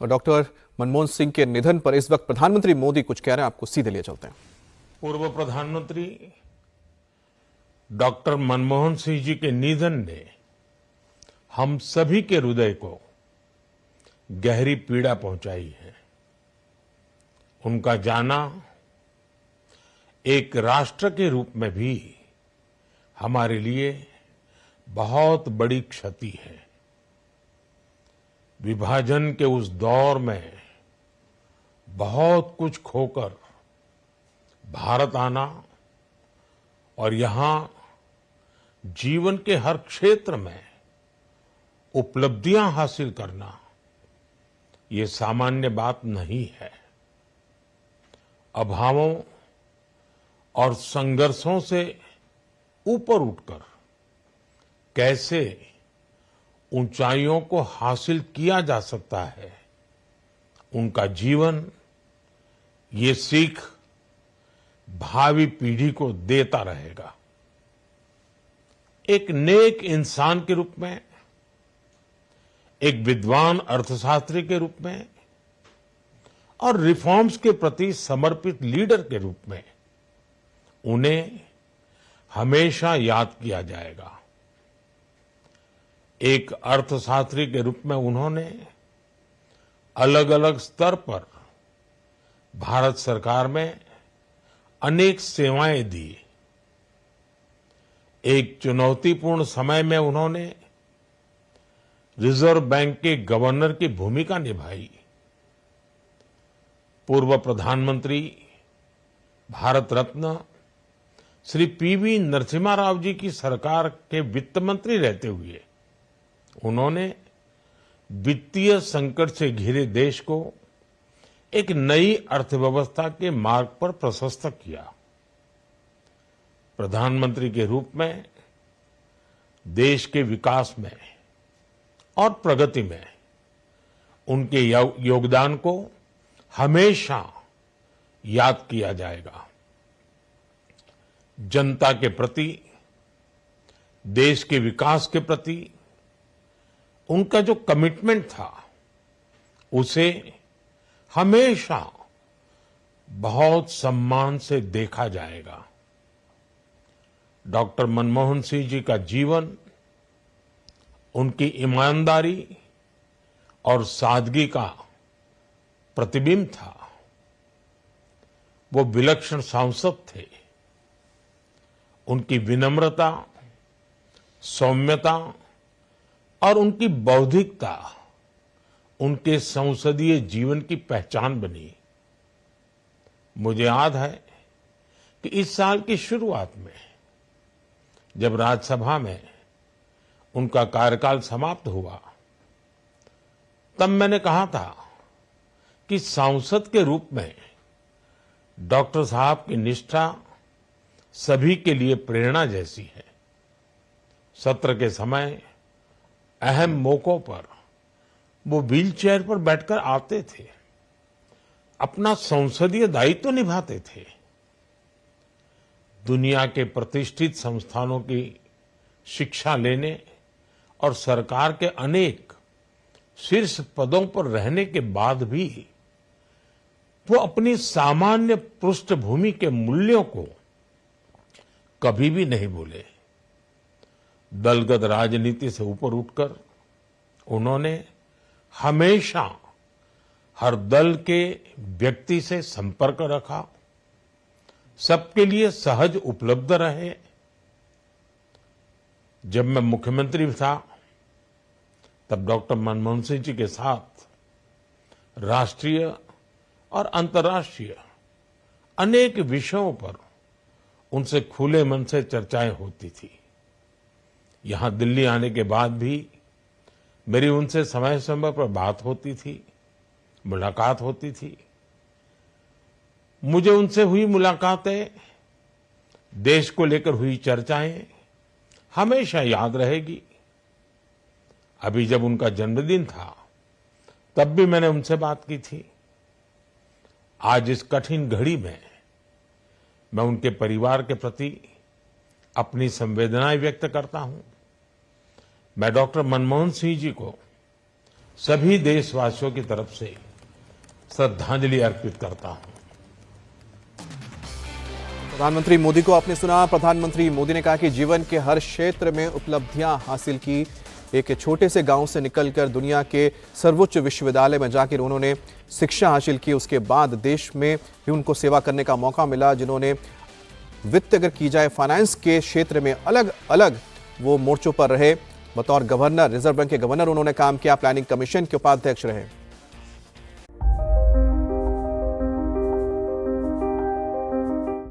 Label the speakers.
Speaker 1: और डॉक्टर मनमोहन सिंह के निधन पर इस वक्त प्रधानमंत्री मोदी कुछ कह रहे हैं, आपको सीधे लिए चलते हैं।
Speaker 2: पूर्व प्रधानमंत्री डॉक्टर मनमोहन सिंह जी के निधन ने हम सभी के हृदय को गहरी पीड़ा पहुंचाई है। उनका जाना एक राष्ट्र के रूप में भी हमारे लिए बहुत बड़ी क्षति है। विभाजन के उस दौर में बहुत कुछ खोकर भारत आना और यहां जीवन के हर क्षेत्र में उपलब्धियां हासिल करना ये सामान्य बात नहीं है। अभावों और संघर्षों से ऊपर उठकर कैसे ऊंचाइयों को हासिल किया जा सकता है, उनका जीवन ये सीख भावी पीढ़ी को देता रहेगा। एक नेक इंसान के रूप में, एक विद्वान अर्थशास्त्री के रूप में और रिफॉर्म्स के प्रति समर्पित लीडर के रूप में उन्हें हमेशा याद किया जाएगा। एक अर्थशास्त्री के रूप में उन्होंने अलग अलग स्तर पर भारत सरकार में अनेक सेवाएं दी। एक चुनौतीपूर्ण समय में उन्होंने रिजर्व बैंक के गवर्नर की भूमिका निभाई। पूर्व प्रधानमंत्री भारत रत्न श्री पीवी नरसिम्हा राव जी की सरकार के वित्त मंत्री रहते हुए उन्होंने वित्तीय संकट से घिरे देश को एक नई अर्थव्यवस्था के मार्ग पर प्रशस्त किया। प्रधानमंत्री के रूप में देश के विकास में और प्रगति में उनके योगदान को हमेशा याद किया जाएगा। जनता के प्रति, देश के विकास के प्रति उनका जो कमिटमेंट था उसे हमेशा बहुत सम्मान से देखा जाएगा। डॉक्टर मनमोहन सिंह जी का जीवन उनकी ईमानदारी और सादगी का प्रतिबिंब था। वो विलक्षण सांसद थे। उनकी विनम्रता, सौम्यता और उनकी बौद्धिकता उनके संसदीय जीवन की पहचान बनी। मुझे याद है कि इस साल की शुरुआत में जब राज्यसभा में उनका कार्यकाल समाप्त हुआ, तब मैंने कहा था कि सांसद के रूप में डॉक्टर साहब की निष्ठा सभी के लिए प्रेरणा जैसी है। सत्र के समय अहम मौकों पर वो व्हीलचेयर पर बैठकर आते थे, अपना संसदीय दायित्व निभाते थे। दुनिया के प्रतिष्ठित संस्थानों की शिक्षा लेने और सरकार के अनेक शीर्ष पदों पर रहने के बाद भी वो अपनी सामान्य पृष्ठभूमि के मूल्यों को कभी भी नहीं भूले। दलगत राजनीति से ऊपर उठकर उन्होंने हमेशा हर दल के व्यक्ति से संपर्क रखा, सबके लिए सहज उपलब्ध रहे। जब मैं मुख्यमंत्री था तब डॉक्टर मनमोहन सिंह जी के साथ राष्ट्रीय और अंतर्राष्ट्रीय अनेक विषयों पर उनसे खुले मन से चर्चाएं होती थी। यहां दिल्ली आने के बाद भी मेरी उनसे समय समय पर बात होती थी, मुलाकात होती थी। मुझे उनसे हुई मुलाकातें, देश को लेकर हुई चर्चाएं हमेशा याद रहेगी। अभी जब उनका जन्मदिन था तब भी मैंने उनसे बात की थी। आज इस कठिन घड़ी में मैं उनके परिवार के प्रति अपनी संवेदनाएं व्यक्त करता हूं। मैं डॉक्टर मनमोहन सिंह जी को सभी देशवासियों की तरफ से श्रद्धांजलि अर्पित करता हूं।
Speaker 1: प्रधानमंत्री मोदी को आपने सुना। प्रधानमंत्री मोदी ने कहा कि जीवन के हर क्षेत्र में उपलब्धियां हासिल की। एक छोटे से गांव से निकलकर दुनिया के सर्वोच्च विश्वविद्यालय में जाकर उन्होंने शिक्षा हासिल की। उसके बाद देश में भी उनको सेवा करने का मौका मिला। जिन्होंने वित्त अगर की जाए, फाइनेंस के क्षेत्र में अलग अलग वो मोर्चों पर रहे। बतौर गवर्नर, रिजर्व बैंक के गवर्नर उन्होंने काम किया, प्लानिंग कमीशन के उपाध्यक्ष रहे।